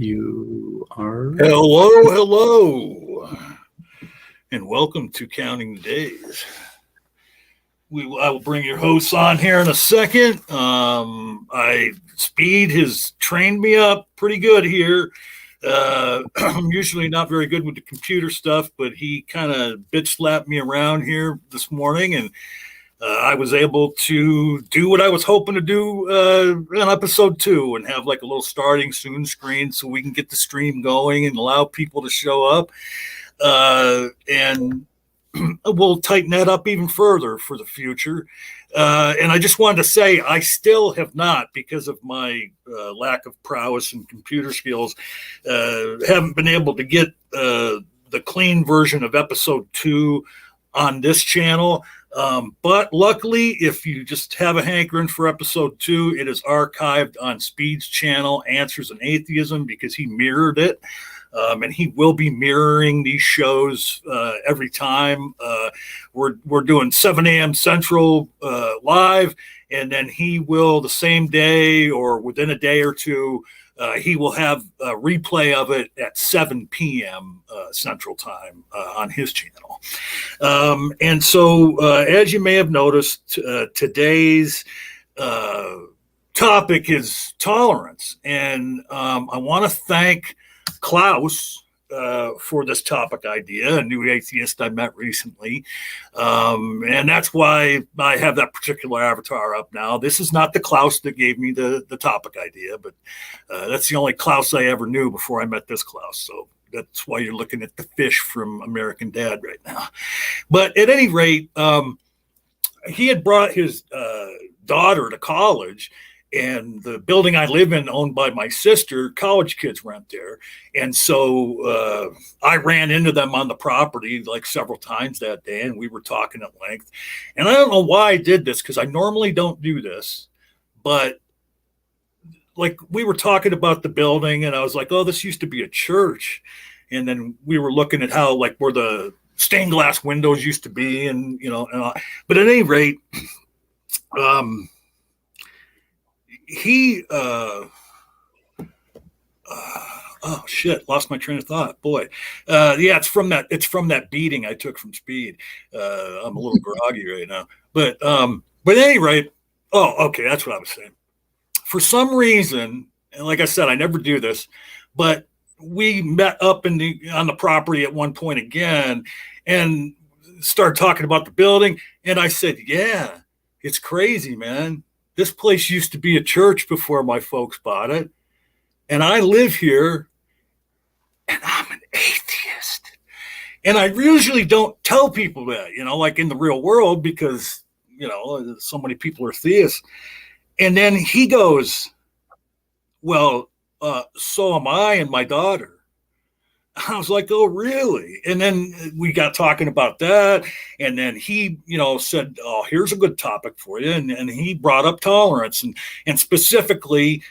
You are. Hello, and welcome to Counting the Days. I will bring your hosts on here in a second. Speed has trained me up pretty good here. I'm usually not very good with the computer stuff, but he kind of bitch slapped me around here this morning, and I was able to do what I was hoping to do in episode 2 and have like a little starting soon screen so we can get the stream going and allow people to show up. And we'll tighten that up even further for the future. And I just wanted to say I still have not, because of my lack of prowess and computer skills, haven't been able to get the clean version of episode 2 on this channel. But luckily, if you just have a hankering for episode 2, it is archived on Speed's channel, Answers In Atheism, because he mirrored it. And he will be mirroring these shows every time. We're doing 7 a.m. Central live, and then he will, the same day or within a day or two, he will have a replay of it at 7 p.m. Central Time on his channel. And so, as you may have noticed, today's topic is tolerance. And I want to thank Klaus for this topic idea, a new atheist I met recently. And that's why I have that particular avatar up now. This is not the Klaus that gave me the topic idea, but that's the only Klaus I ever knew before I met this Klaus. So that's why you're looking at the fish from American Dad right now. But at any rate, he had brought his daughter to college, and the building I live in, owned by my sister, college kids rent there. And so I ran into them on the property like several times that day, and we were talking at length. And I don't know why I did this, because I normally don't do this, but like we were talking about the building, and I was like, oh, this used to be a church. And then we were looking at how, like, where the stained glass windows used to be, and, you know, but at any rate, he oh shit, lost my train of thought. Boy. Yeah, it's from that beating I took from Speed. I'm a little groggy right now. But at any rate, oh, okay, that's what I was saying. For some reason, and like I said, I never do this, but we met up on the property at one point again and started talking about the building. And I said, yeah, it's crazy, man. This place used to be a church before my folks bought it. And I live here, and I'm an atheist. And I usually don't tell people that, you know, like in the real world, because, you know, so many people are theists. And then he goes, well, so am I and my daughter. I was like, oh, really? And then we got talking about that. And then he, you know, said, oh, here's a good topic for you. And he brought up tolerance. And specifically,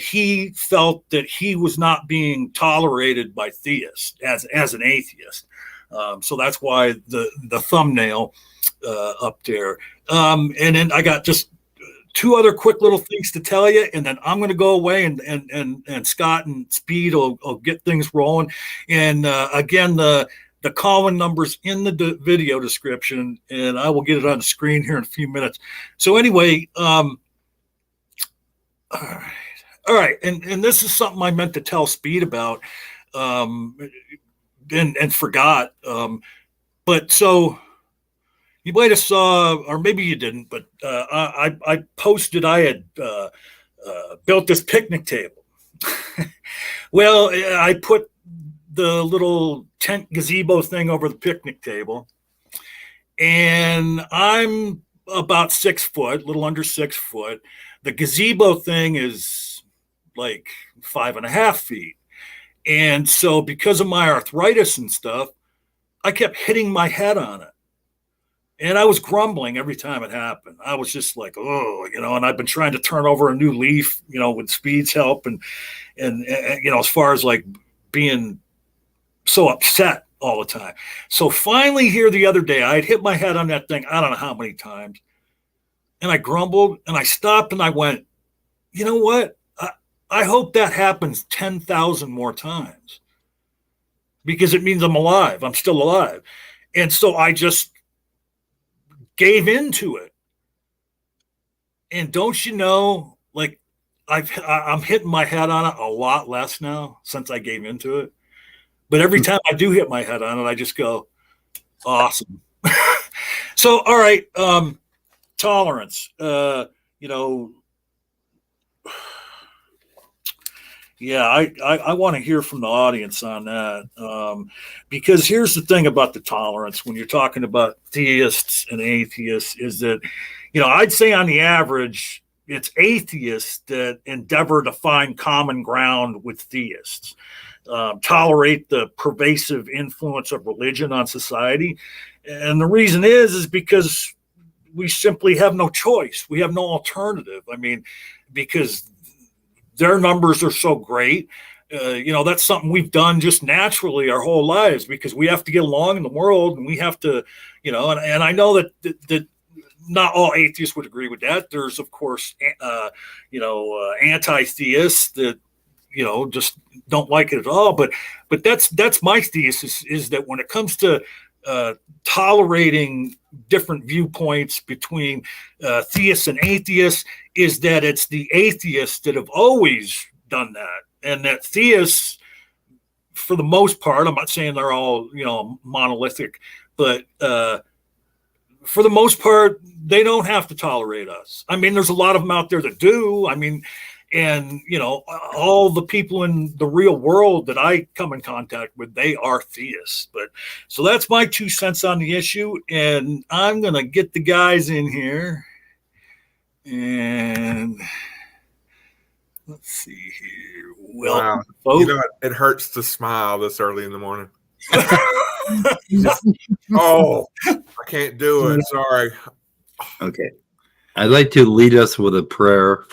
he felt that he was not being tolerated by theists as an atheist. So that's why the thumbnail up there. And then I got just two other quick little things to tell you, and then I'm going to go away, and Scott and Speed will get things rolling. And again, the call-in number's in the video description, and I will get it on the screen here in a few minutes. So anyway, all right, and this is something I meant to tell Speed about, and forgot. But so you might have saw, or maybe you didn't, but I posted I had built this picnic table. Well, I put the little tent gazebo thing over the picnic table, and I'm about 6 foot, a little under 6 foot. The gazebo thing is like 5.5 feet. And so because of my arthritis and stuff, I kept hitting my head on it. And I was grumbling every time it happened. I was just like, oh, and I've been trying to turn over a new leaf, with Speed's help. And as far as like being so upset all the time. So finally here the other day, I had hit my head on that thing, I don't know how many times. And I grumbled, and I stopped, and I went, you know what? I hope that happens 10,000 more times, because it means I'm alive. I'm still alive. And so I just gave into it. And don't you know, like I'm hitting my head on it a lot less now since I gave into it. But every time I do hit my head on it, I just go, awesome. So, all right. Tolerance, yeah, I want to hear from the audience on that, because here's the thing about the tolerance when you're talking about theists and atheists is that, I'd say on the average, it's atheists that endeavor to find common ground with theists, tolerate the pervasive influence of religion on society. And the reason is because we simply have no choice. We have no alternative. I mean, because their numbers are so great. That's something we've done just naturally our whole lives, because we have to get along in the world, and we have to, and I know that not all atheists would agree with that. There's, of course, anti-theists that, just don't like it at all. But that's my thesis is that when it comes to tolerating different viewpoints between theists and atheists, is that it's the atheists that have always done that, and that theists, for the most part, I'm not saying they're all monolithic, but for the most part, they don't have to tolerate us. I mean, there's a lot of them out there that do. I mean, and all the people in the real world that I come in contact with, they are theists. But so that's my 2 cents on the issue, and I'm gonna get the guys in here, and let's see here. Well, wow. It hurts to smile this early in the morning. Oh, I can't do it. Sorry. Okay, I'd like to lead us with a prayer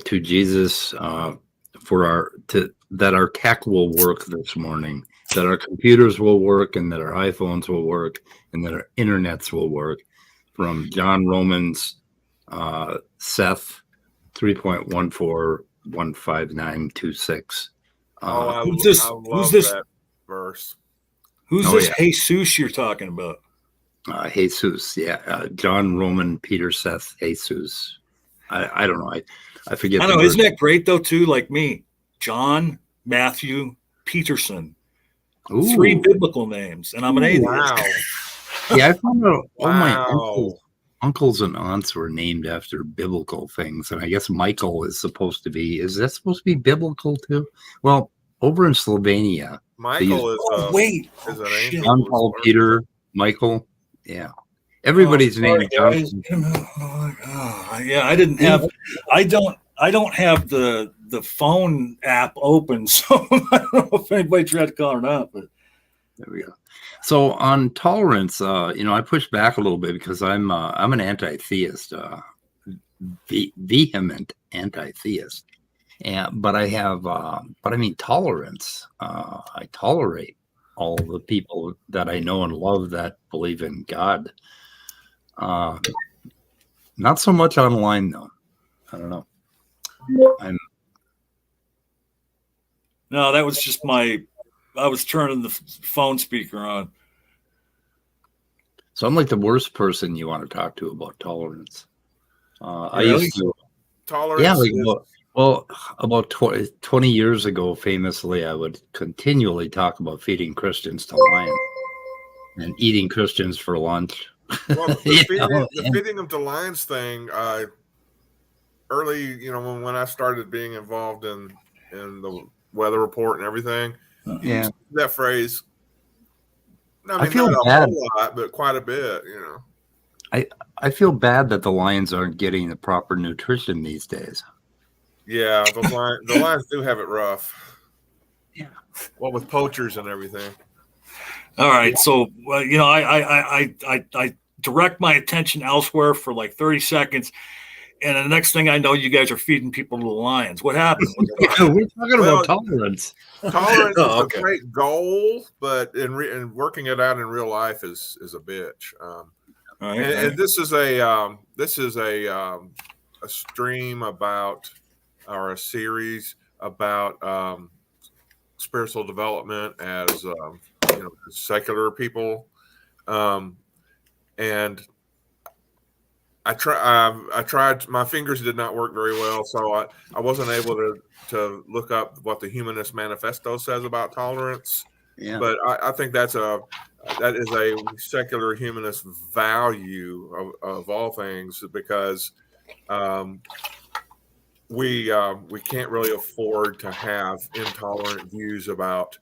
to Jesus, that our tech will work this morning, that our computers will work, and that our iPhones will work, and that our internets will work. From John Romans, Seth 3.141596. Who's this? Who's this that verse? Who's this Jesus you're talking about? Jesus, yeah. John, Roman, Peter, Seth, Jesus. I don't know. I forget. I know. Isn't that great though? Too, like me, John, Matthew, Peterson. Ooh. 3 biblical names, and I'm an atheist. Wow. Yeah, I found out all my uncles and aunts were named after biblical things, and I guess Michael is supposed to be. Is that supposed to be biblical too? Well, over in Slovenia, Michael is an angel. John, Paul, Peter, Michael. Yeah. Everybody's named Johnson. Yeah, I didn't have. I don't have the phone app open, so I don't know if anybody tried to call or not. But there we go. So on tolerance, I push back a little bit because I'm an anti-theist, vehement anti-theist, but I mean tolerance. I tolerate all the people that I know and love that believe in God. Not so much online though. I don't know. No, that was just I was turning the phone speaker on. So I'm like the worst person you want to talk to about tolerance. Really? I used to Tolerance. Yeah, about 20 years ago, famously, I would continually talk about feeding Christians to lions and eating Christians for lunch. Well, the feeding of the lions thing, early, when I started being involved in the weather report and everything, Yeah, that phrase. I feel not bad. a whole lot, but quite a bit. I feel bad that the lions aren't getting the proper nutrition these days. Yeah, the lions do have it rough. Yeah. Well, with poachers and everything. All right, so I direct my attention elsewhere for like 30 seconds, and the next thing I know, you guys are feeding people to the lions. What happened? We're talking about tolerance. Tolerance is a great goal, but in working it out in real life is a bitch. And this is a stream about, or a series about spiritual development as secular people, and I tried. My fingers did not work very well, so I wasn't able to look up what the Humanist Manifesto says about tolerance. Yeah. But I think that is a secular humanist value of all things, because we can't really afford to have intolerant views about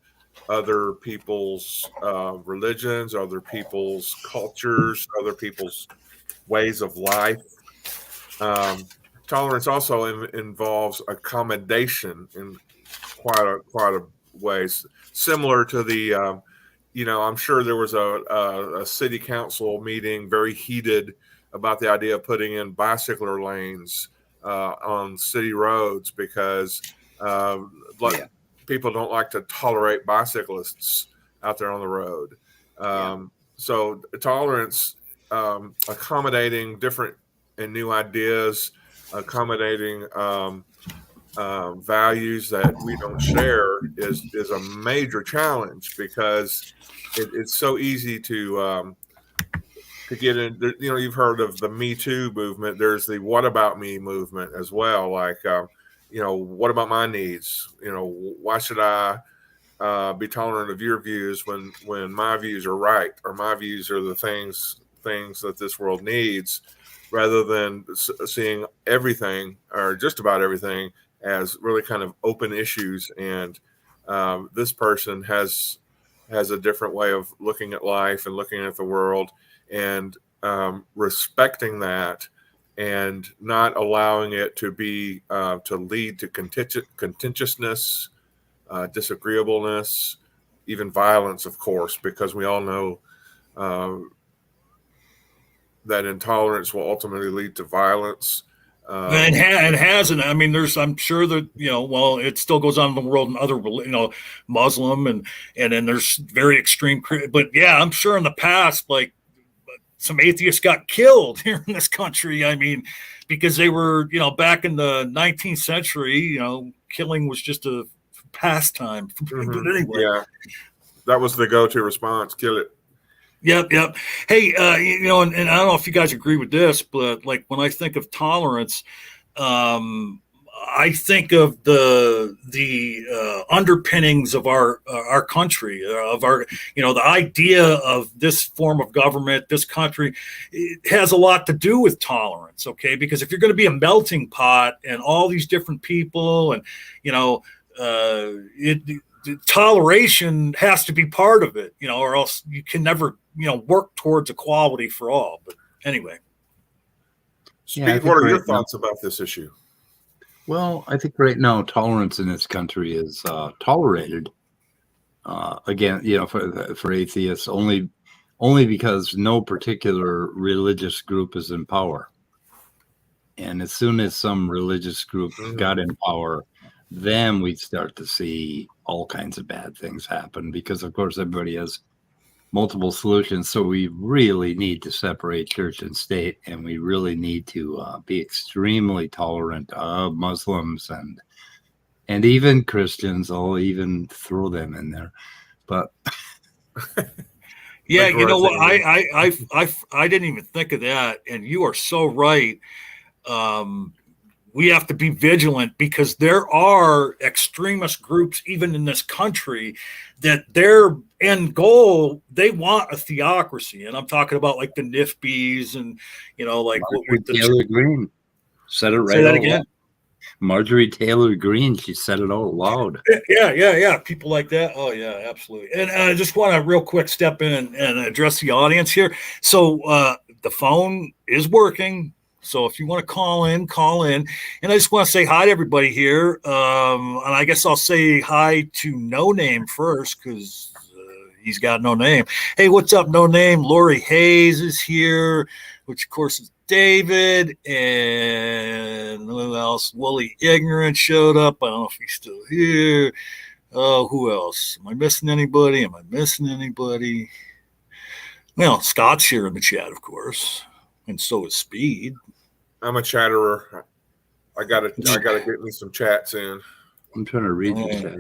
other people's religions, other people's cultures, other people's ways of life. Tolerance also involves accommodation in quite a ways, similar to the I'm sure there was a city council meeting very heated about the idea of putting in bicycle lanes on city roads, because people don't like to tolerate bicyclists out there on the road. So tolerance, accommodating different and new ideas, accommodating values that we don't share is a major challenge, because it's so easy to get in. You've heard of the Me Too movement. There's the What About Me movement as well. Like, what about my needs? Why should I be tolerant of your views when my views are right, or my views are the things that this world needs, rather than seeing everything, or just about everything, as really kind of open issues. And this person has a different way of looking at life and looking at the world, and respecting that, and not allowing it to be to lead to contentiousness, disagreeableness, even violence, of course, because we all know that intolerance will ultimately lead to violence. And hasn't. I mean, I'm sure that, it still goes on in the world, and other, Muslim, and then there's very extreme, but yeah, I'm sure in the past, like, some atheists got killed here in this country. I mean, because they were, back in the 19th century, killing was just a pastime. Mm-hmm. But anyway. Yeah, that was the go-to response: kill it. Yep. Hey, and I don't know if you guys agree with this, but like when I think of tolerance, I think of the underpinnings of our country, of our, the idea of this form of government, this country. It has a lot to do with tolerance, okay? Because if you're going to be a melting pot and all these different people, and toleration has to be part of it, or else you can never, work towards equality for all. But anyway. Steve, what are your thoughts about this issue? Well, I think right now tolerance in this country is tolerated. Again, for atheists, only because no particular religious group is in power. And as soon as some religious group got in power, then we'd start to see all kinds of bad things happen, because of course everybody has multiple solutions. So we really need to separate church and state, and we really need to be extremely tolerant of Muslims and even Christians. I'll even throw them in there. But yeah, you know what? I didn't even think of that, and you are so right. We have to be vigilant because there are extremist groups, even in this country, that their end goal, they want a theocracy. And I'm talking about like the NIFBs and, like Marjorie Taylor Greene said it right. Say that again. Marjorie Taylor Greene, she said it out loud. Yeah. People like that. Oh, yeah, absolutely. And I just want to real quick step in and address the audience here. So the phone is working. So if you want to call in. And I just want to say hi to everybody here. And I guess I'll say hi to No Name first because he's got no name. Hey, what's up, No Name? Lori Hayes is here, which, of course, is David. And who else? Wooly Ignorant showed up. I don't know if he's still here. Who else? Am I missing anybody? Well, Scott's here in the chat, of course. And so is Speed. I'm a chatterer. I gotta get me some chats in. I'm trying to read the chat.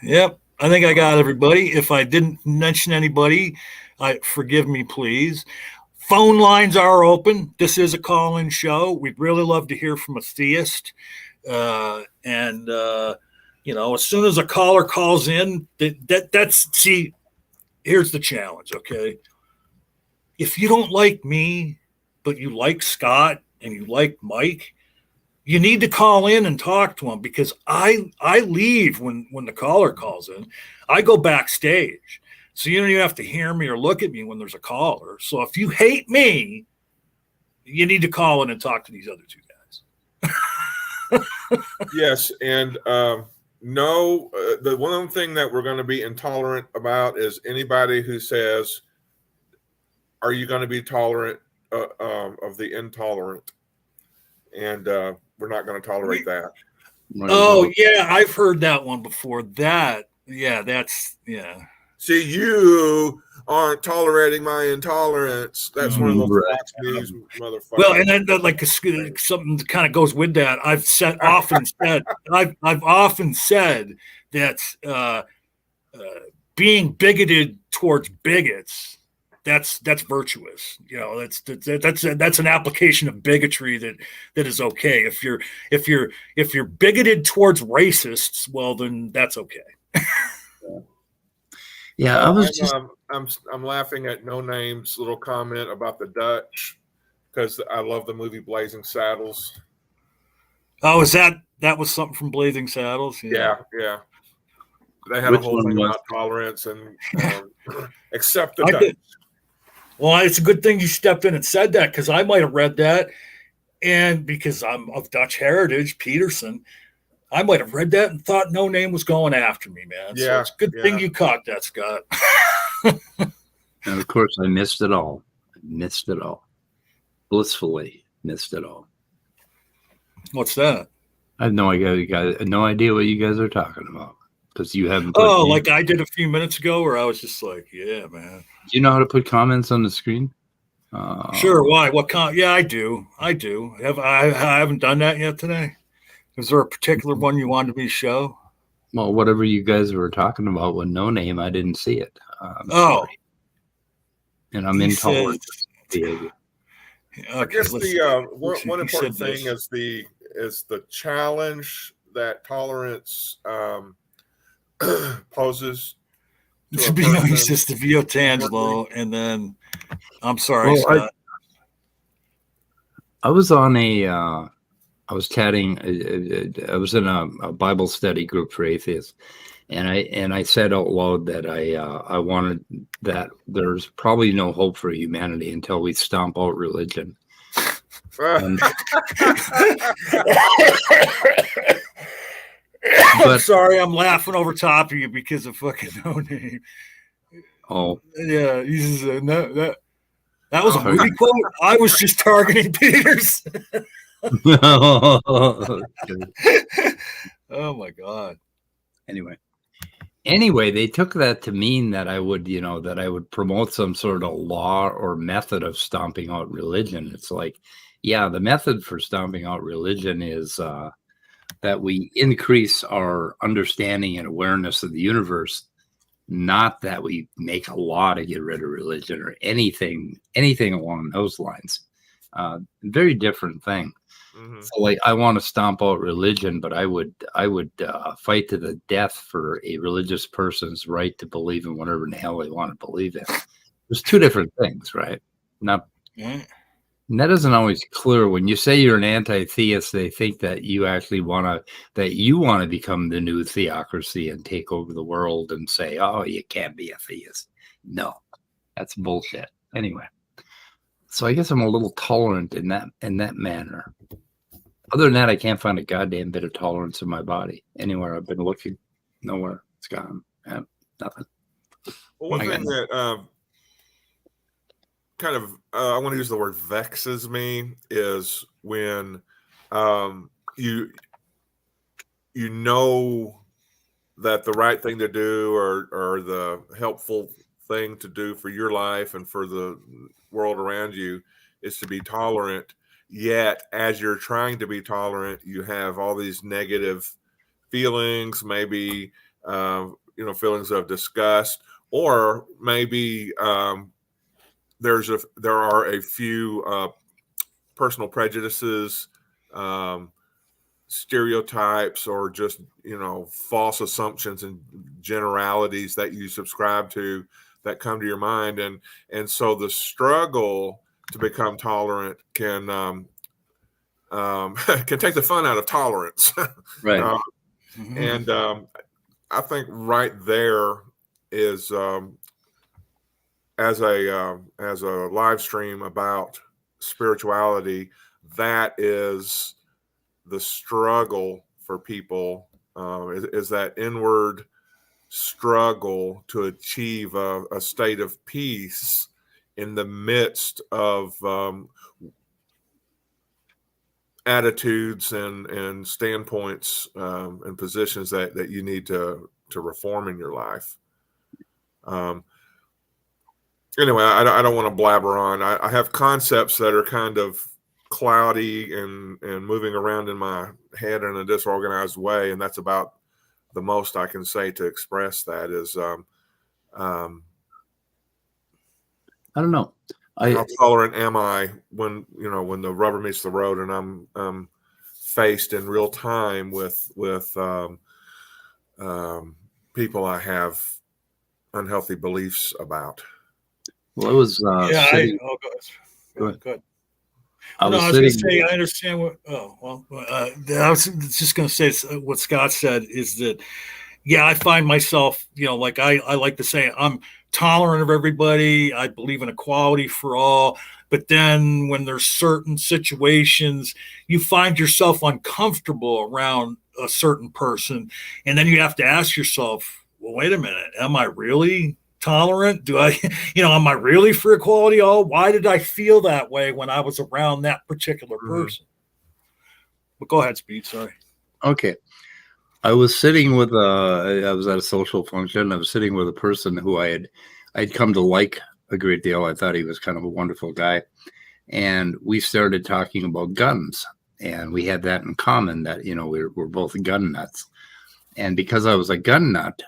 Yep, I think I got everybody. If I didn't mention anybody, forgive me, please. Phone lines are open. This is a call-in show. We'd really love to hear from a theist. As soon as a caller calls in, see, here's the challenge, okay? If you don't like me, but you like Scott and you like Mike, you need to call in and talk to them because I leave when the caller calls in. I go backstage. So you don't even have to hear me or look at me when there's a caller. So if you hate me, you need to call in and talk to these other two guys. Yes, and the one thing that we're going to be intolerant about is anybody who says, are you going to be tolerant of the intolerant? And we're not going to tolerate that. Oh, yeah, I've heard that one before. See, you aren't tolerating my intolerance. That's one of those Fox News motherfuckers. Well, and then like something that kind of goes with that. I've often said that being bigoted towards bigots, that's virtuous. That's an application of bigotry that is okay. If you're bigoted towards racists, well, then that's okay. Yeah, I'm laughing at No Name's little comment about the Dutch because I love the movie Blazing Saddles. Oh, is that was something from Blazing Saddles? Yeah. They had a whole thing about tolerance and accept the Dutch. Well, it's a good thing you stepped in and said that because I might have read that, and because I'm of Dutch heritage, Peterson, I might have read that and thought No Name was going after me, man. Yeah, so it's a good thing you caught that, Scott. And of course, I missed it all. Blissfully missed it all. What's that? I have no idea what you guys are talking about because you haven't. Like I did a few minutes ago, where I was just like, "Yeah, man." Do you know how to put comments on the screen? Sure. Why? What? Yeah, I do. I haven't done that yet today. Is there a particular one you wanted me to show? Well, whatever you guys were talking about with No Name, I didn't see it. Sorry. And I'm intolerant. I guess the one important thing is the challenge that tolerance poses. To be nice, it's the Vio Tangelo, and then I'm sorry, Scott. I was on I was chatting. I was in a Bible study group for atheists, and I said out loud that I wanted that there's probably no hope for humanity until we stomp out religion. I'm sorry, I'm laughing over top of you because of fucking No Name. Oh, yeah, that was a movie quote. I was just targeting Peters. Oh my God. Anyway, Anyway, they took that to mean that I would, that I would promote some sort of law or method of stomping out religion. It's like, yeah, the method for stomping out religion is that we increase our understanding and awareness of the universe, not that we make a law to get rid of religion or anything along those lines. Very different thing. Mm-hmm. So, like, I want to stomp out religion, but I would fight to the death for a religious person's right to believe in whatever the hell they want to believe in. There's two different things, right? Not. Yeah. And that isn't always clear. When you say you're an anti-theist, they think that you actually want to become the new theocracy and take over the world and say, oh, you can't be a theist. No, that's bullshit. Anyway, so I guess I'm a little tolerant in that manner. Other than that, I can't find a goddamn bit of tolerance in my body anywhere I've been looking. Nowhere. It's gone. Yeah, nothing. Well, one thing that kind of I want to use the word vexes me is when you know that the right thing to do or the helpful thing to do for your life and for the world around you is to be tolerant, yet as you're trying to be tolerant, you have all these negative feelings, maybe feelings of disgust, or maybe there are a few personal prejudices, stereotypes, or just false assumptions and generalities that you subscribe to that come to your mind, and so the struggle to become tolerant can can take the fun out of tolerance. Right. And I think right there is as a live stream about spirituality, that is the struggle for people, is that inward struggle to achieve a state of peace in the midst of attitudes and standpoints and positions that you need to reform in your life. Anyway, I don't want to blabber on. I have concepts that are kind of cloudy and moving around in my head in a disorganized way, and that's about the most I can say to express that. Is I don't know. How tolerant am I when the rubber meets the road and I'm faced in real time with people I have unhealthy beliefs about. Well, it was Go ahead. I was going to say, I understand what. I was just going to say what Scott said is that, yeah, I find myself, like I like to say, I'm tolerant of everybody. I believe in equality for all. But then when there's certain situations, you find yourself uncomfortable around a certain person. And then you have to ask yourself, well, wait a minute, am I really tolerant? Do I, am I really for equality? Why did I feel that way when I was around that particular person? But go ahead, Speed. Sorry. Okay. I was sitting with I was at a social function. I was sitting with a person who I'd come to like a great deal. I thought he was kind of a wonderful guy. And we started talking about guns. And we had that in common, that, we're both gun nuts. And because I was a gun nut,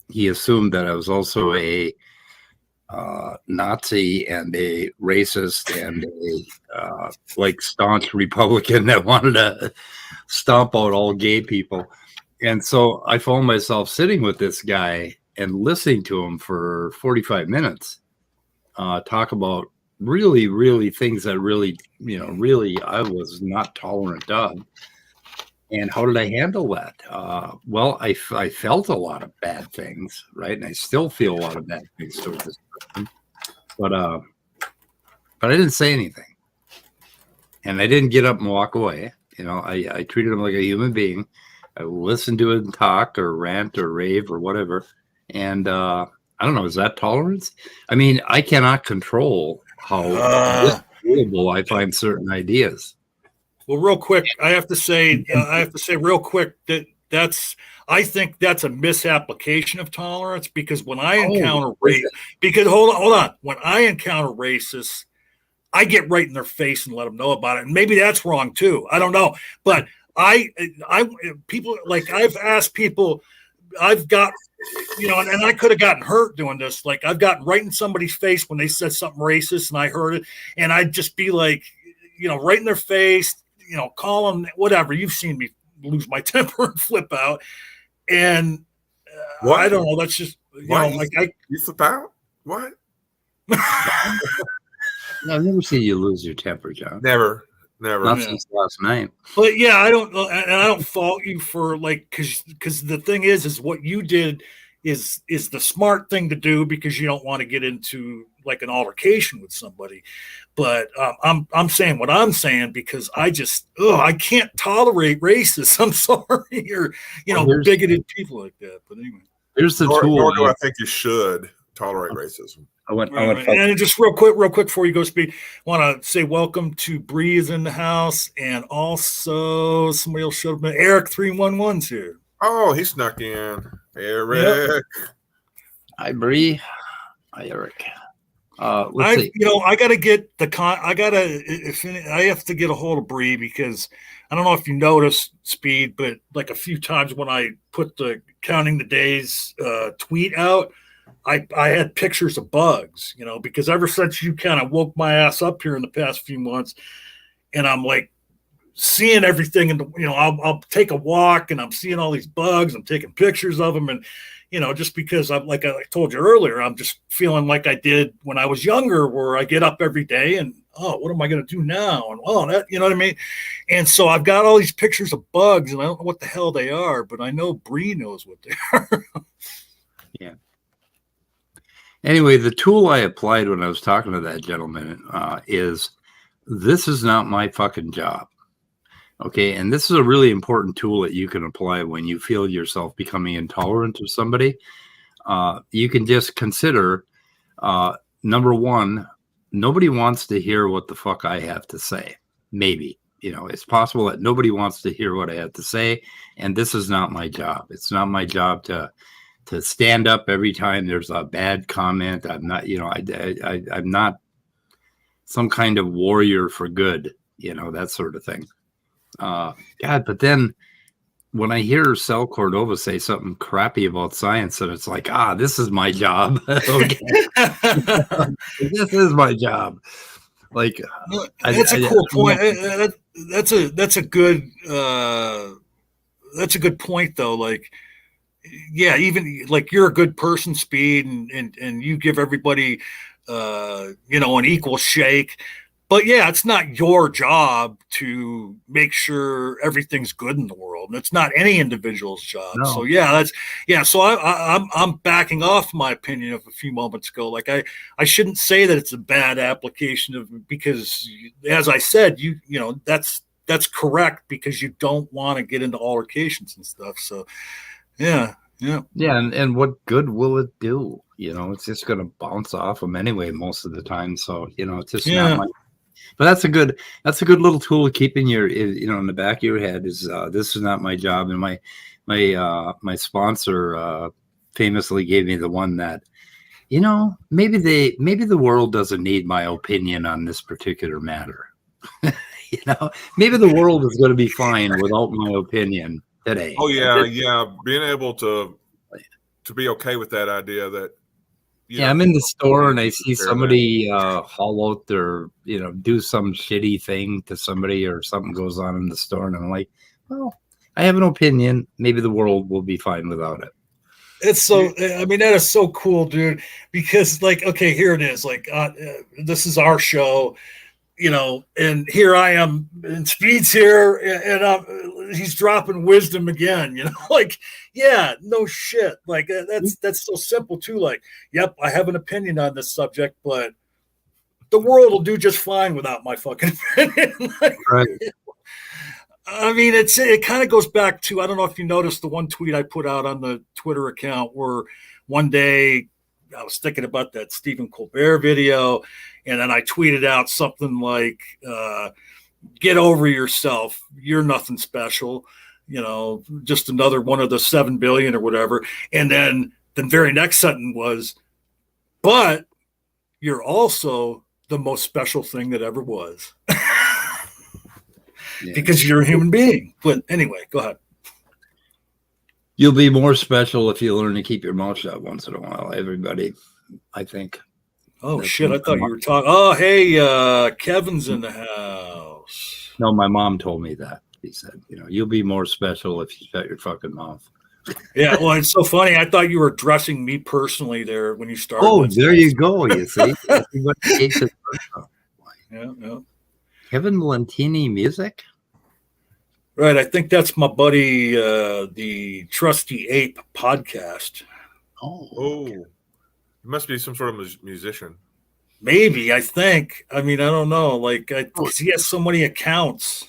he assumed that I was also a Nazi and a racist and a staunch Republican that wanted to stomp out all gay people. And so I found myself sitting with this guy and listening to him for 45 minutes talk about really, really things that really I was not tolerant of. And how did I handle that? Well, I felt a lot of bad things, right? And I still feel a lot of bad things towards this person. But I didn't say anything. And I didn't get up and walk away. I treated him like a human being. I listened to him talk or rant or rave or whatever. And I don't know, is that tolerance? I mean, I cannot control how disagreeable I find certain ideas. Well, real quick, I have to say real quick that I think that's a misapplication of tolerance, because when I encounter hold on, when I encounter racists, I get right in their face and let them know about it. And maybe that's wrong too. I don't know, but people, like, I've asked people, I've got, and I could have gotten hurt doing this. Like, I've gotten right in somebody's face when they said something racist and I heard it, and I'd just be like, right in their face, call them whatever. You've seen me lose my temper and flip out. And I don't know. That's just, you flip out? What? I've never seen you lose your temper, John. Never. Not since last night. But yeah, I don't fault you for, like, because the thing is what you did is the smart thing to do, because you don't want to get into like an altercation with somebody. But I'm saying what I'm saying because I can't tolerate racists. I'm sorry, or bigoted people like that. But anyway, here's the tool. Nor do I think you should tolerate racism. And just real quick before you go, Speed, want to say welcome to Bree is in the house, and also somebody else showed up. Eric 311's here. Oh, he snuck in. Eric. Yep. Hi, Bree. Hi, Eric. Let's see. I got to get I have to get a hold of Bree, because I don't know if you noticed, Speed, but like a few times when I put the counting the days tweet out, I had pictures of bugs, because ever since you kind of woke my ass up here in the past few months, and I'm like seeing everything, and I'll take a walk and I'm seeing all these bugs, I'm taking pictures of them, and just because like I told you earlier, I'm just feeling like I did when I was younger, where I get up every day and, oh, what am I going to do now? And that, you know what I mean? And so I've got all these pictures of bugs, and I don't know what the hell they are, but I know Bree knows what they are. Yeah. Anyway, the tool I applied when I was talking to that gentleman is, this is not my fucking job. Okay. And this is a really important tool that you can apply when you feel yourself becoming intolerant of somebody. You can just consider, number one, nobody wants to hear what the fuck I have to say. Maybe, it's possible that nobody wants to hear what I have to say. And this is not my job. It's not my job to stand up every time there's a bad comment. I'm not, I'm not some kind of warrior for good, that sort of thing. God, but then when I hear Sal Cordova say something crappy about science, and it's like, this is my job. Okay. This is my job. Like, that's a cool point. That's a good point, though. Like, yeah, even like you're a good person, Speed, and you give everybody, an equal shake. But yeah, it's not your job to make sure everything's good in the world, and it's not any individual's job. No. So So I'm backing off my opinion of a few moments ago. Like I shouldn't say that it's a bad application of, because as I said, that's correct, because you don't want to get into altercations and stuff. So yeah. And what good will it do? It's just going to bounce off them anyway most of the time. So it's just not my. But that's a good little tool to keep in your, in the back of your head, is this is not my job. And my sponsor famously gave me the one that, maybe the world doesn't need my opinion on this particular matter. Maybe the world is going to be fine without my opinion today. Oh yeah. Being able to be okay with that idea that, I'm in the store and I see somebody haul out their, do some shitty thing to somebody, or something goes on in the store, and I'm like, well, I have an opinion. Maybe the world will be fine without it. It's so, that is so cool, dude, because like, okay, here it is. Like, this is our show, and here I am, and Speed's here, and he's dropping wisdom again, like, yeah, no shit. Like, that's so simple too. Like, yep, I have an opinion on this subject, but the world will do just fine without my fucking opinion. Like, right. I mean, it kind of goes back to, I don't know if you noticed the one tweet I put out on the Twitter account, where one day I was thinking about that Stephen Colbert video, and then I tweeted out something like, get over yourself. You're nothing special. just another one of the 7 billion or whatever. And then the very next sentence was, but you're also the most special thing that ever was. Because you're a human being. But anyway, go ahead. You'll be more special if you learn to keep your mouth shut once in a while, everybody, I think. Oh, shit. I thought you were talking. Oh, hey, Kevin's in the house. No, my mom told me that. He said, you'll be more special if you shut your fucking mouth. Yeah, well, it's so funny. I thought you were addressing me personally there when you started. Oh, there you go. You see? Yeah. Kevin Valentini music? Right. I think that's my buddy, the Trusty Ape podcast. Oh. It must be some sort of musician. Maybe, I think. I mean, I don't know. Like, he has so many accounts.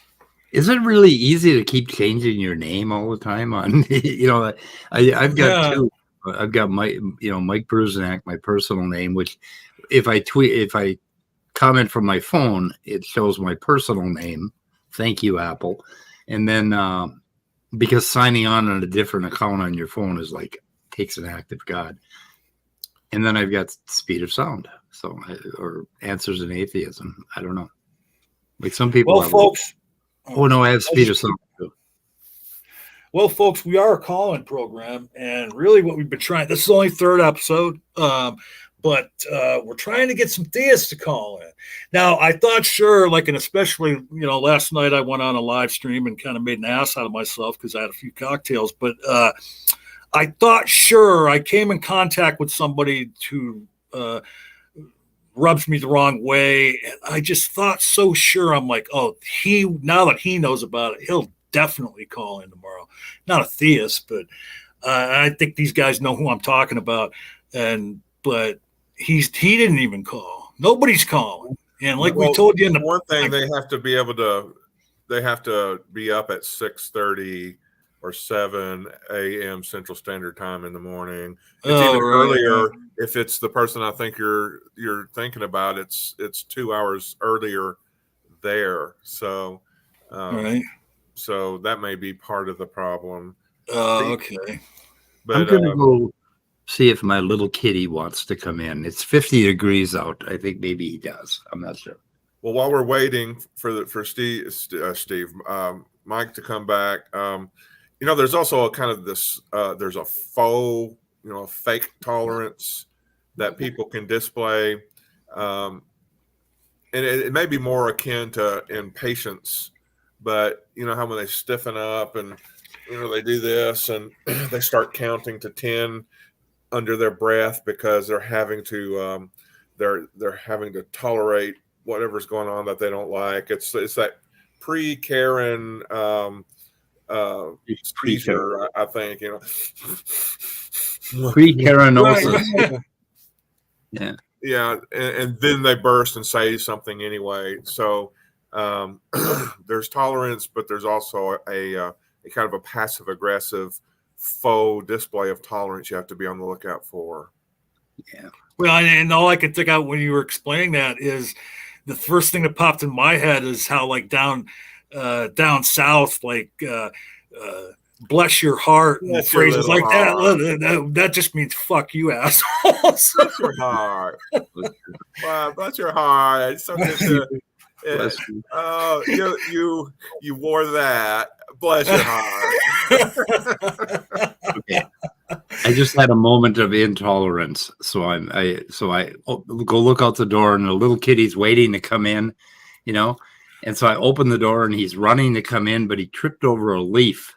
Is it really easy to keep changing your name all the time on, I've got two. I've got Mike Bruznak, my personal name, which if I comment from my phone, it shows my personal name. Thank you, Apple. And then because signing on a different account on your phone is takes an act of God. And then I've got Speed of Sound. Or Answers in Atheism. I don't know. Like some people. Well, folks. Oh no, I have Speed of Sound too. Well, folks, we are a call-in program, and really what we've been trying, this is only third episode, but we're trying to get some theists to call in. Now, I thought, sure, and especially, last night I went on a live stream and kind of made an ass out of myself because I had a few cocktails, but I thought, sure, I came in contact with somebody who rubs me the wrong way, and I just thought so sure. I'm like, oh, now that he knows about it, he'll definitely call in tomorrow. Not a theist, but I think these guys know who I'm talking about. But he didn't even call. Nobody's calling. And we told you in the one thing, they have to be up at 6:30 or 7 a.m. Central Standard Time in the morning. It's even earlier if it's the person I think you're thinking about. It's 2 hours earlier there. So, right. So that may be part of the problem. Okay. But I'm gonna go see if my little kitty wants to come in. It's 50 degrees out. I think maybe he does. I'm not sure. Well, while we're waiting for Mike to come back, there's also a kind of this. There's a faux, fake tolerance that people can display, and it may be more akin to impatience. But how when they stiffen up and they do this and they start counting to 10 under their breath because they're having to they're having to tolerate whatever's going on that they don't like. It's that pre-Karen seizure, I think. Pre-Karenosis. Yeah. Yeah, and then they burst and say something anyway. So. There's tolerance, but there's also a kind of a passive aggressive faux display of tolerance you have to be on the lookout for. Yeah. Well, and all I could think out when you were explaining that is the first thing that popped in my head is how down south, bless your heart and phrases like that. That just means fuck you, asshole. Bless your heart. Wow, bless your heart. It's so good to. You wore that. Bless your heart. Okay. I just had a moment of intolerance, so I go look out the door, and the little kitty's waiting to come in, and so I open the door, and he's running to come in, but he tripped over a leaf,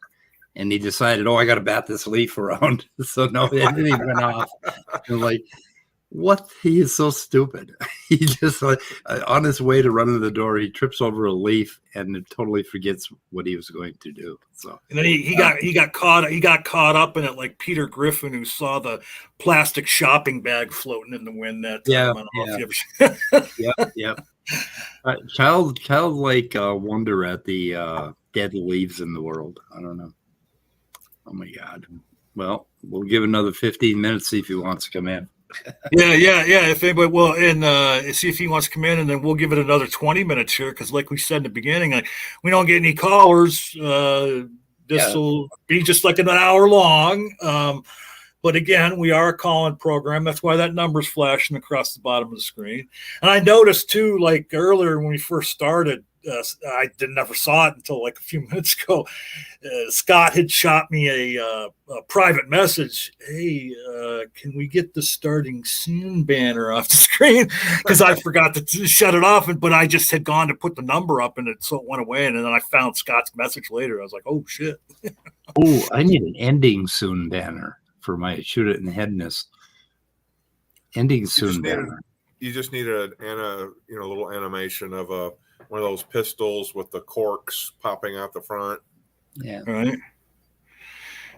and he decided, I got to bat this leaf around. So no, it didn't even went off. And what? He is so stupid. He just on his way to run to the door, he trips over a leaf and totally forgets what he was going to do. So and then he got caught up in it like Peter Griffin, who saw the plastic shopping bag floating in the wind that time. Yeah. Childlike wonder at the dead leaves in the world. I don't know. Oh my God. Well, we'll give another 15 minutes, see if he wants to come in. Yeah. If anybody will, and see if he wants to come in, and then we'll give it another 20 minutes here because, like we said in the beginning, we don't get any callers. This will be just like an hour long. But again, we are a call-in program. That's why that number's flashing across the bottom of the screen. And I noticed too, like earlier when we first started, I never saw it until like a few minutes ago. Scott had shot me a private message. Hey, can we get the starting soon banner off the screen? Because I forgot to shut it off, but I just had gone to put the number up and so it went away. And then I found Scott's message later. I was like, oh shit. Oh, I need an ending soon banner for my shoot it in the headness. Ending soon banner. You just need a little animation of one of those pistols with the corks popping out the front. Yeah. Right.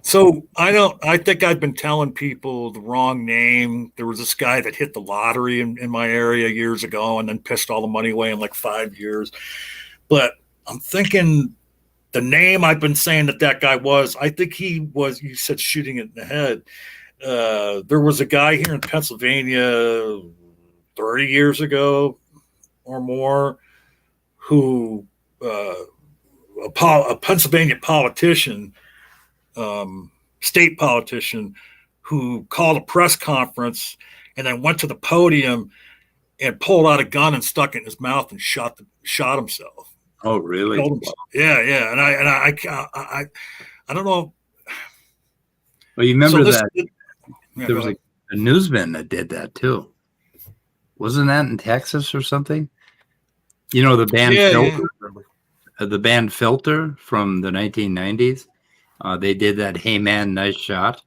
So I think I've been telling people the wrong name. There was this guy that hit the lottery in my area years ago and then pissed all the money away in like 5 years. But I'm thinking the name I've been saying that guy was, I think he was, you said shooting it in the head. There was a guy here in Pennsylvania 30 years ago or more who, a Pennsylvania politician, state politician, who called a press conference and then went to the podium and pulled out a gun and stuck it in his mouth and shot himself. Oh, really? Yeah. And I don't know. Well, you remember there was a newsman that did that too. Wasn't that in Texas or something? You know, the band Filter, the band Filter from the 1990s. They did that. Hey man, nice shot.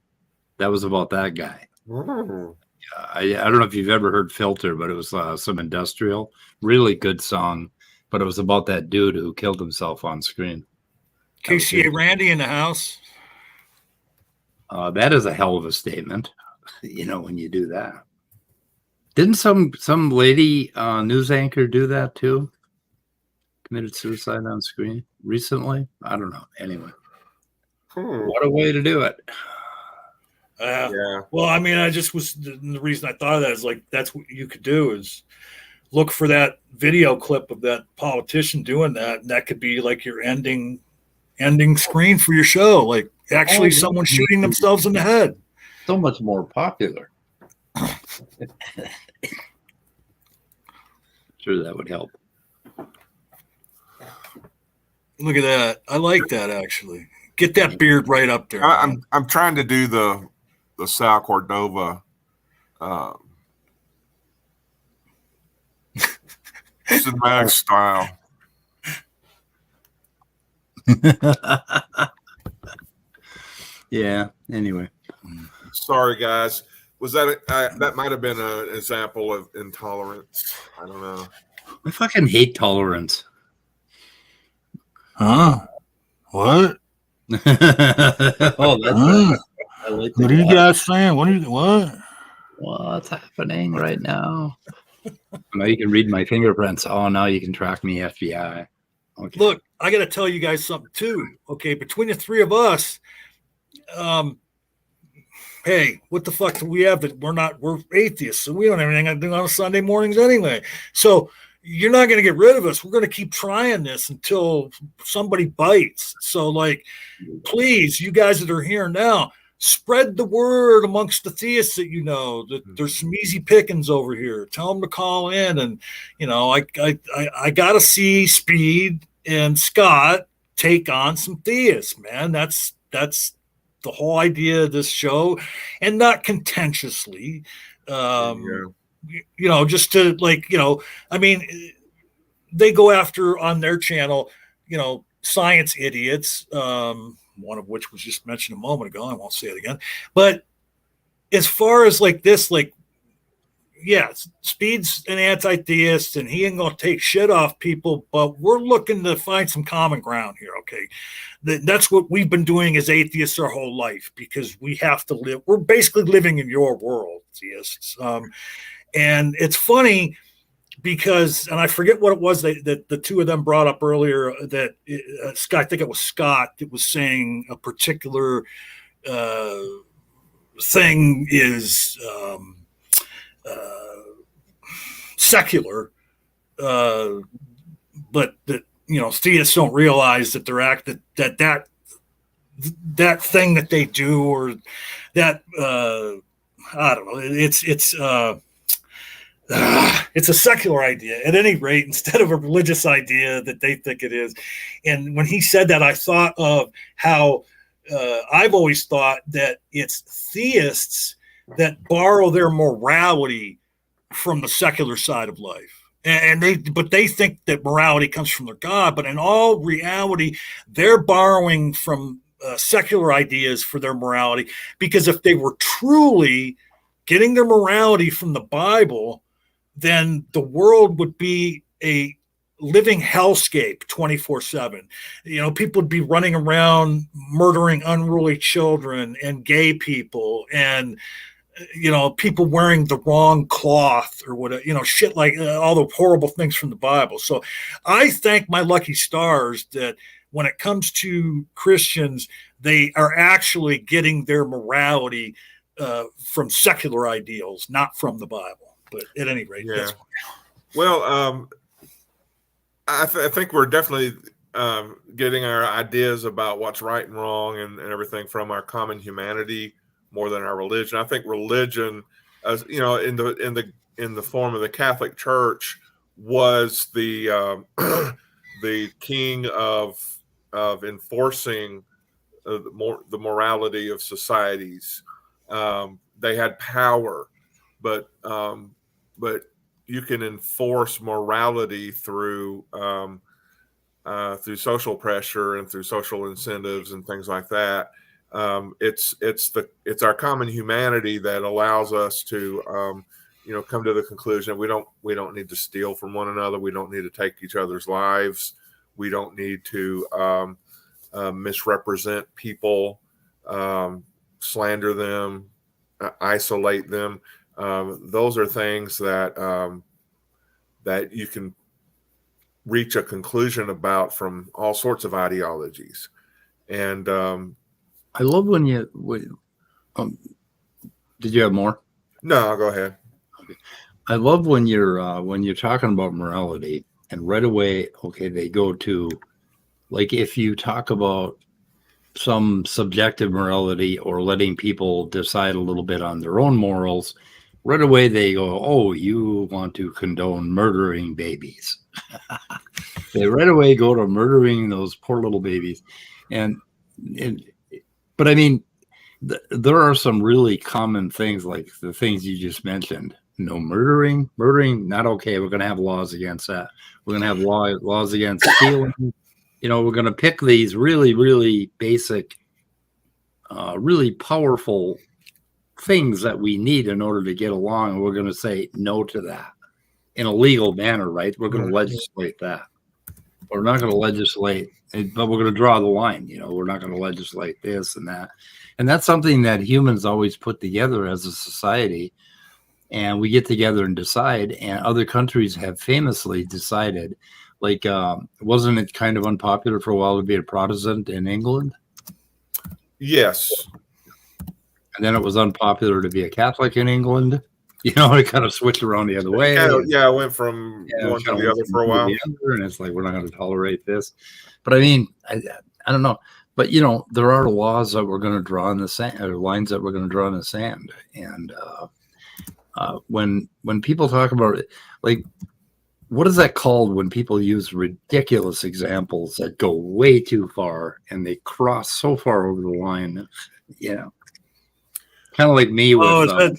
That was about that guy. I don't know if you've ever heard Filter, but it was some industrial, really good song. But it was about that dude who killed himself on screen. KCA Randy in the house. That is a hell of a statement. You know, when you do that. Didn't some lady news anchor do that too? Committed suicide on screen recently? I don't know. Anyway. What a way to do it. Yeah. Well, I mean, the reason I thought of that is like, that's what you could do is look for that video clip of that politician doing that. And that could be like your ending screen for your show. Like actually someone shooting themselves in the head. So much more popular. Sure, that would help. Look at that. I like that actually. Get that beard right up there. I'm trying to do the Sal Cordova cinematic style. Yeah. Anyway. Sorry, guys. Was that that might have been an example of intolerance? I don't know. I fucking hate tolerance. Huh? What? Oh, that's I like what are you guys saying? What? What's happening right now? Now you can read my fingerprints. Oh, now you can track me, FBI. Okay. Look, I got to tell you guys something too. Okay, between the three of us, hey, what the fuck do we have that we're atheists, so we don't have anything to do on Sunday mornings anyway. So you're not going to get rid of us. We're going to keep trying this until somebody bites. So, like, please, you guys that are here now, spread the word amongst the theists that you know that there's some easy pickings over here. Tell them to call in, and you know, I got to see Speed and Scott take on some theists, man. That's the whole idea of this show, and not contentiously. You know, just to like, you know, I mean, they go after on their channel, you know, science idiots, one of which was just mentioned a moment ago. I won't say it again. But as far as like this, like, yeah, Speed's an anti-theist and he ain't going to take shit off people, but we're looking to find some common ground here, okay? That's what we've been doing as atheists our whole life because we have to live. We're basically living in your world, theists. And it's funny because, and I forget what it was that the two of them brought up earlier that Scott, I think it was Scott, that was saying a particular thing is secular, but that, you know, theists don't realize that that that thing that they do, or that I don't know. It's a secular idea at any rate, instead of a religious idea that they think it is. And when he said that, I thought of how I've always thought that it's theists that borrow their morality from the secular side of life. And they think that morality comes from their God, but in all reality, they're borrowing from secular ideas for their morality, because if they were truly getting their morality from the Bible, then the world would be a living hellscape 24/7. People would be running around murdering unruly children and gay people, and people wearing the wrong cloth or whatever, shit like all the horrible things from the Bible. So I thank my lucky stars that when it comes to Christians, they are actually getting their morality from secular ideals, not from the Bible. But at any rate, yeah. Well, I think we're definitely getting our ideas about what's right and wrong and everything from our common humanity more than our religion. I think religion, as in the form of the Catholic Church, was the the king of enforcing the morality of societies. They had power, but you can enforce morality through social pressure and through social incentives and things like that. It's our common humanity that allows us to come to the conclusion we don't need to steal from one another. We don't need to take each other's lives. We don't need to misrepresent people, slander them, isolate them. Those are things that you can reach a conclusion about from all sorts of ideologies. And I love when did you have more? No, go ahead. Okay. I love when you're talking about morality, and right away, okay, they go to, like, if you talk about some subjective morality or letting people decide a little bit on their own morals, right away they go, oh, you want to condone murdering babies. They right away go to murdering those poor little babies. But I mean, there are some really common things, like the things you just mentioned. No murdering, not okay. We're going to have laws against that. We're going to have laws against stealing. We're going to pick these really, really basic, really powerful things that we need in order to get along. And we're going to say no to that in a legal manner, right? We're going to legislate that. We're not going to legislate, but we're going to draw the line. We're not going to legislate this and that. And that's something that humans always put together as a society. And we get together and decide. And other countries have famously decided, like, wasn't it kind of unpopular for a while to be a Protestant in England? Yes. And then it was unpopular to be a Catholic in England. It kind of switched around the other way. It went from one to the other for a while. And it's like, we're not going to tolerate this. But I mean, I don't know. But, there are laws that we're going to draw in the sand, or lines that we're going to draw in the sand. And when people talk about it, like, what is that called when people use ridiculous examples that go way too far and they cross so far over the line? Kind of like me with.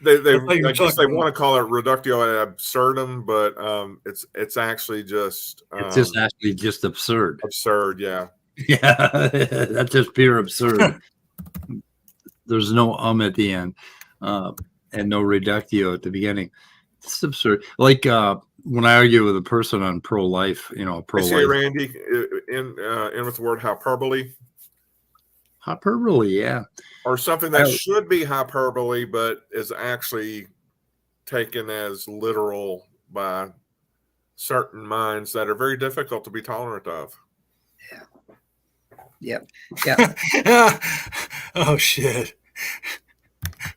They I guess they want to call it reductio ad absurdum, but it's actually just actually just absurd. Absurd, yeah. Yeah, that's just pure absurd. There's no at the end, and no reductio at the beginning. It's absurd. Like when I argue with a person on pro-life, pro-life. Say, Randy, in with the word hyperbole. Hyperbole, yeah. Or something that should be hyperbole, but is actually taken as literal by certain minds that are very difficult to be tolerant of. Yeah. Yeah. Oh, shit.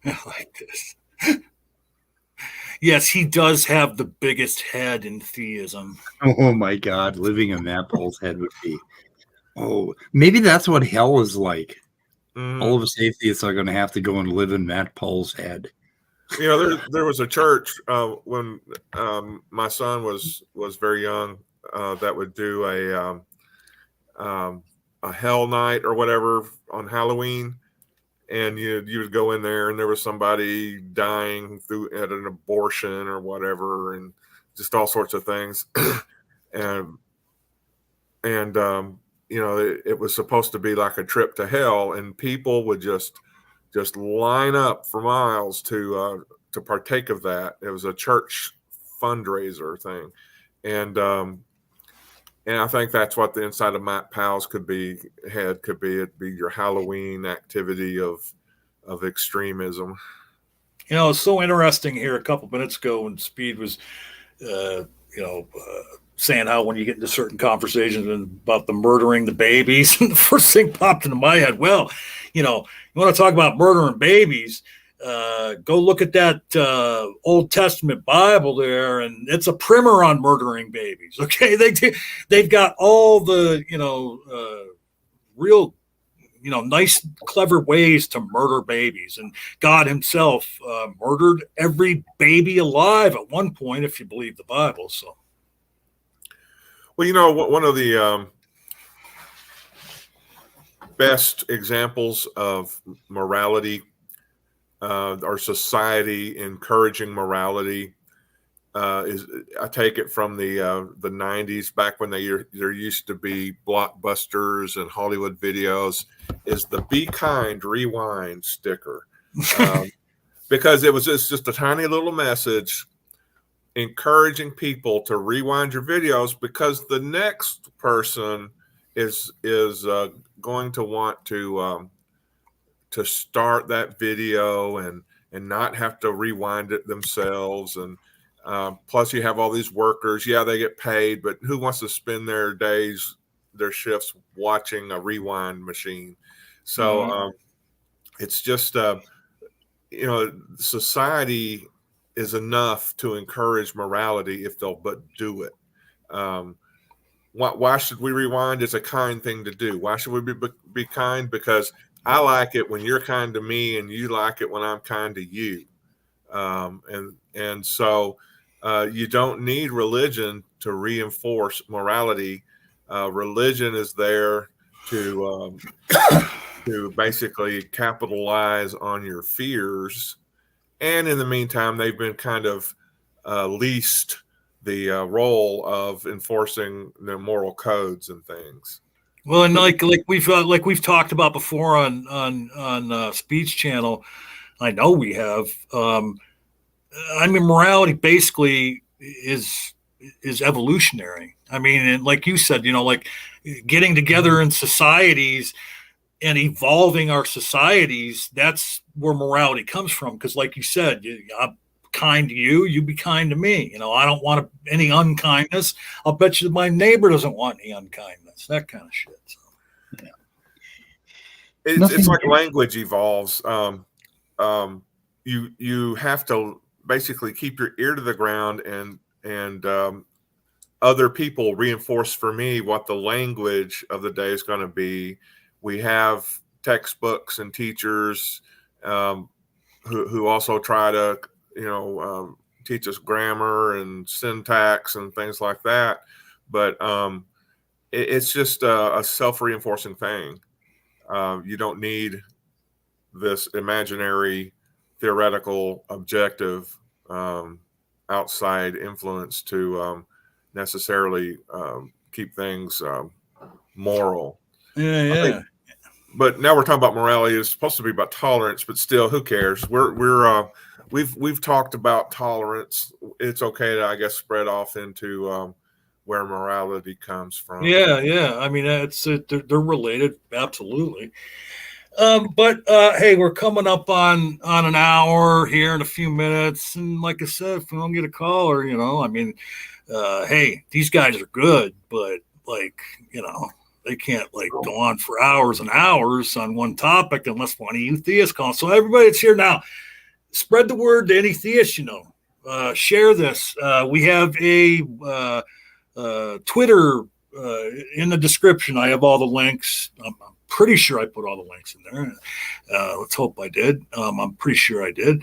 I like this. Yes, he does have the biggest head in theism. Oh, my God. Living in that bull's head would be Oh, maybe that's what hell is like. Mhm. All of us atheists are going to have to go and live in Matt Paul's head. You know, there was a church when my son was very young that would do a hell night or whatever on Halloween, and you would go in there and there was somebody dying through at an abortion or whatever, and just all sorts of things, and you know, it was supposed to be like a trip to hell, and people would just line up for miles to partake of that. It was a church fundraiser thing, and I think that's what the inside of Matt Powell's could be. It'd be your Halloween activity of extremism. You know, it's so interesting here a couple minutes ago when Speed was, saying how when you get into certain conversations about the murdering the babies, and the first thing popped into my head, well, you know, you want to talk about murdering babies, go look at that Old Testament Bible there, and it's a primer on murdering babies. Okay, they've got all the real nice, clever ways to murder babies, and God Himself murdered every baby alive at one point, if you believe the Bible. So, well, you know, one of the best examples of morality, our society encouraging morality, is I take it from the 90s, back when there used to be blockbusters and Hollywood videos, is the "Be Kind, Rewind" sticker, because it was just a tiny little message encouraging people to rewind your videos, because the next person is going to want to start that video and not have to rewind it themselves. And plus you have all these workers. Yeah, they get paid, but who wants to spend their days, their shifts watching a rewind machine? So it's just, society is enough to encourage morality if they'll but do it. Why should we rewind? It's a kind thing to do. Why should we be kind? Because I like it when you're kind to me, and you like it when I'm kind to you. And so you don't need religion to reinforce morality. Religion is there to basically capitalize on your fears. And in the meantime, they've been kind of leased the role of enforcing the moral codes and things. well, and like we've talked about before on Speech Channel, I know we have. I mean, morality basically is evolutionary. I mean, and like you said, like getting together in societies and evolving our societies, that's where morality comes from. Because like you said, I'm kind to you, you be kind to me. I don't want any unkindness. I'll bet you my neighbor doesn't want any unkindness, that kind of shit. So, yeah. It's like language evolves. You have to basically keep your ear to the ground, and other people reinforce for me what the language of the day is going to be. We have textbooks and teachers who also try to teach us grammar and syntax and things like that, but it's just a self-reinforcing thing. You don't need this imaginary, theoretical, objective outside influence to necessarily keep things moral. Yeah. But now we're talking about morality. It's supposed to be about tolerance, but still, who cares? We've talked about tolerance. It's okay to, I guess, spread off into where morality comes from. Yeah. I mean, they're related, absolutely. But hey, we're coming up on an hour here in a few minutes, and like I said, if we don't get a caller, hey, these guys are good, but they can't go on for hours and hours on one topic unless one of you theists call. So everybody that's here now, spread the word to any theist share this. We have a Twitter in the description, I have all the links. I'm pretty sure I put all the links in there. Let's hope I did. I'm pretty sure I did.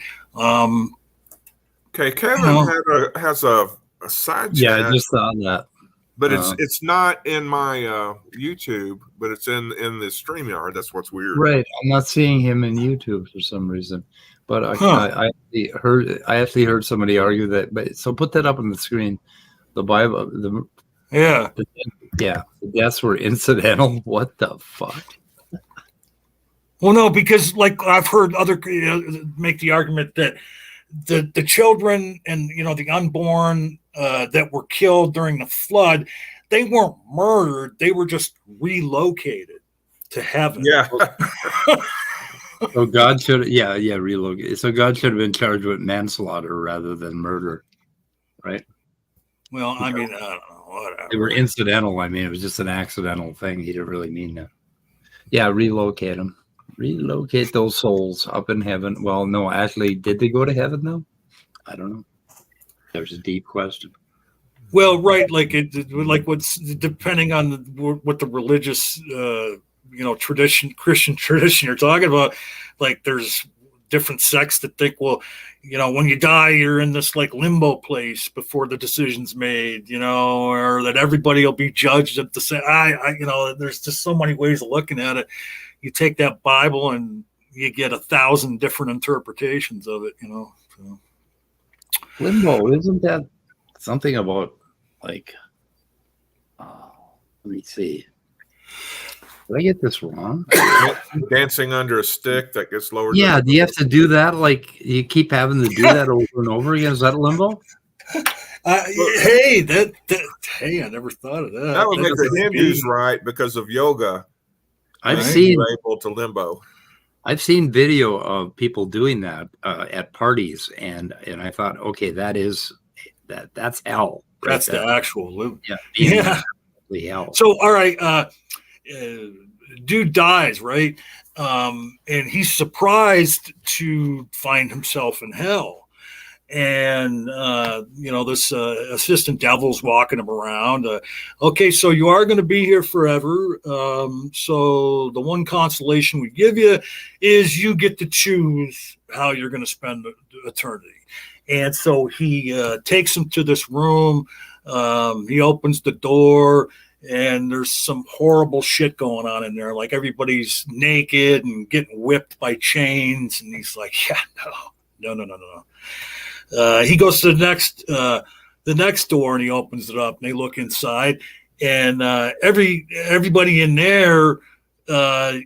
Okay, Kevin has a side chat. Yeah, I just saw that. But it's not in my YouTube, but it's in the StreamYard. That's what's weird. Right. I'm not seeing him in YouTube for some reason. But I actually heard somebody argue that. But so put that up on the screen. The Bible, the deaths were incidental. What the fuck? Well, no, because like I've heard other make the argument that the children and the unborn that were killed during the flood, they weren't murdered; they were just relocated to heaven. Yeah. So God should, relocate. So God should have been charged with manslaughter rather than murder, right? Well, I mean, I don't know. Whatever. They were incidental. I mean, it was just an accidental thing. He didn't really mean that. Yeah, relocate them. Relocate those souls up in heaven. Well, no, actually, did they go to heaven though? I don't know. There's a deep question. Well, right, like what's depending on what the religious, tradition, Christian tradition you're talking about. Like, there's different sects that think, well, when you die, you're in this like limbo place before the decision's made, or that everybody will be judged at the same. There's just so many ways of looking at it. You take that Bible and you get 1,000 different interpretations of it, So. Limbo, isn't that something about like? Let me see. Did I get this wrong? Dancing under a stick that gets lowered. Yeah, do you have to do that? Like you keep having to do that over and over again? Is that limbo? Hey, I never thought of that. That would make the Hindus right because of yoga. I've seen able to limbo. I've seen video of people doing that at parties, and I thought, okay, that's hell. Right? That's the actual limbo. Yeah. Hell. So, all right, dude dies, right? And he's surprised to find himself in hell. And, this assistant devil's walking him around. Okay, so you are going to be here forever. So the one consolation we give you is you get to choose how you're going to spend eternity. And so he takes him to this room. He opens the door, and there's some horrible shit going on in there. Like everybody's naked and getting whipped by chains. And he's like, yeah, no. He goes to the next door, and he opens it up, and they look inside, and everybody in there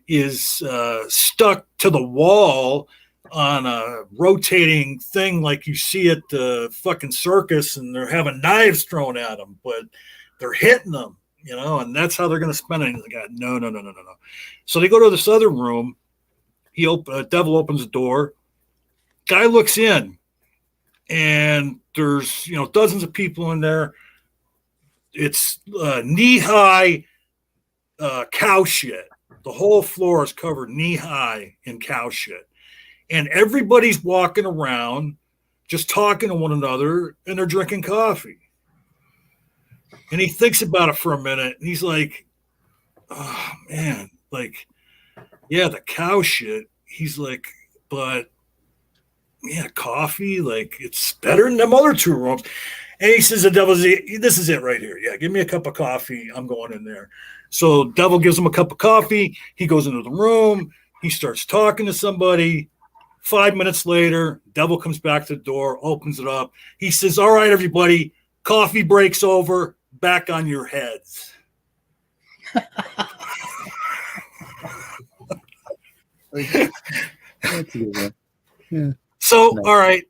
is stuck to the wall on a rotating thing like you see at the fucking circus, and they're having knives thrown at them, but they're hitting them, and that's how they're going to spend it. God, no. So they go to this other room. Devil opens the door. Guy looks in. And there's, dozens of people in there. It's knee-high cow shit. The whole floor is covered knee-high in cow shit. And everybody's walking around just talking to one another, and they're drinking coffee. And he thinks about it for a minute, and he's like, oh, man, like, yeah, the cow shit. He's like, but... yeah, coffee, like it's better than them other two rooms. And he says, the devil, this is it right here. Yeah, give me a cup of coffee. I'm going in there. So devil gives him a cup of coffee. He goes into the room. He starts talking to somebody. 5 minutes later, devil comes back to the door, opens it up. He says, all right, everybody, coffee break's over. Back on your heads. That's a good one. Yeah. So, all right.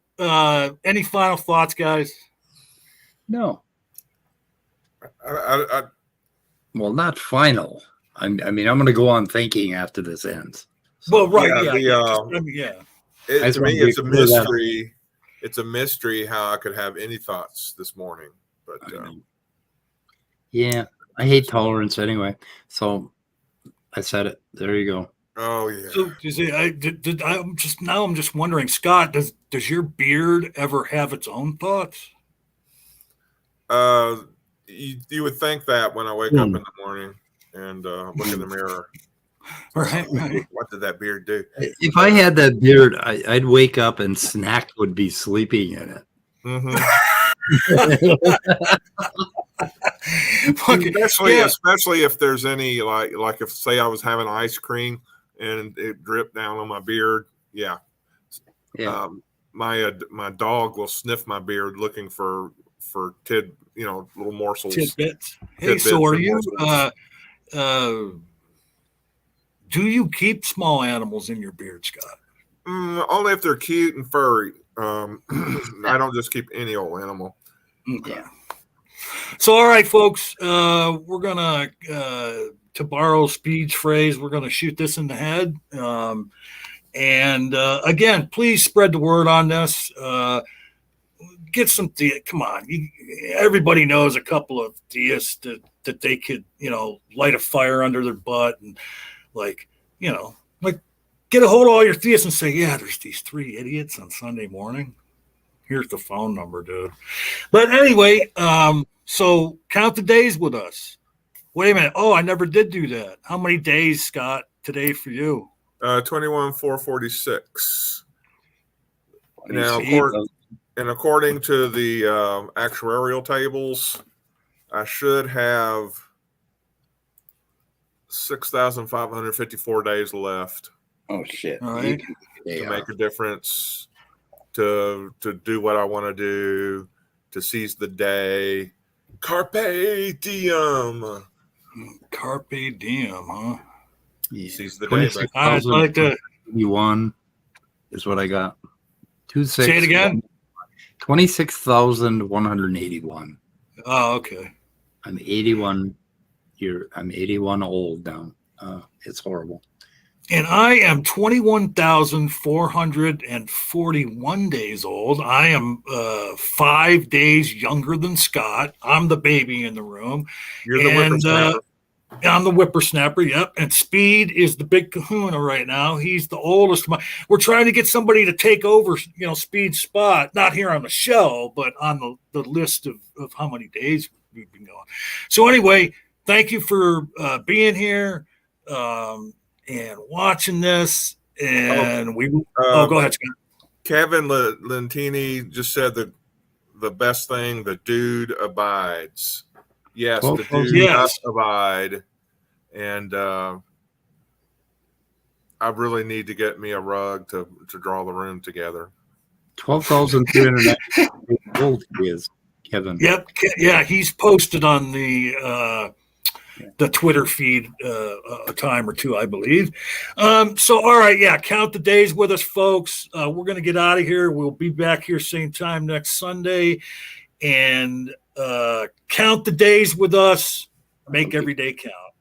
Any final thoughts, guys? No. Well, not final. I mean, I'm going to go on thinking after this ends. So, well, right. To me, it's a mystery. It's a mystery how I could have any thoughts this morning. But yeah, I hate tolerance anyway. So I said it. There you go. Oh yeah. So I'm just wondering, Scott, does your beard ever have its own thoughts? you would think that when I wake up in the morning and look in the mirror. Right. What did that beard do? If I had that beard, I'd wake up and Snack would be sleeping in it. Mm-hmm. Especially, especially if there's any like if say I was having ice cream and it dripped down on my beard. Yeah. My dog will sniff my beard looking for little morsels. Tidbits. Hey, so are you do you keep small animals in your beard, Scott? Only if they're cute and furry. I don't just keep any old animal. Okay. So, all right, folks, we're gonna, to borrow Speed's phrase, we're gonna shoot this in the head. And again, please spread the word on this. Get some come on, everybody knows a couple of theists that they could, light a fire under their butt and get a hold of all your theists and say, yeah, there's these 3 idiots on Sunday morning. Here's the phone number, dude. But anyway, so count the days with us. Wait a minute. Oh, I never did do that. How many days, Scott, today for you? 21,446. Now, according to the actuarial tables, I should have 6,554 days left. Oh shit! All right. To make a difference, to do what I want to do, to seize the day. Carpe diem. Carpe diem, huh? Yeah. Seize the day. I'd like to. 81 is what I got. 26. Say it again. 26,181. Oh, okay. I'm 81. I'm 81 old now. It's horrible. And I am 21,441 days old. I am 5 days younger than Scott. I'm the baby in the room. You're the whippersnapper. I'm the whippersnapper, yep. And Speed is the big kahuna right now. He's the oldest. We're trying to get somebody to take over, Speed's spot, not here on the show, but on the list of how many days we've been going. So anyway, thank you for being here and watching this. And go ahead, Scott. Kevin Lentini just said that the best thing, the dude abides. Yes, the dude does abide. And I really need to get me a rug to draw the room together. 12,300 old is Kevin. Yep. Yeah, he's posted on the Twitter feed a time or two, I believe. So, all right, count the days with us, folks. We're going to get out of here. We'll be back here same time next Sunday. And count the days with us. Make every day count.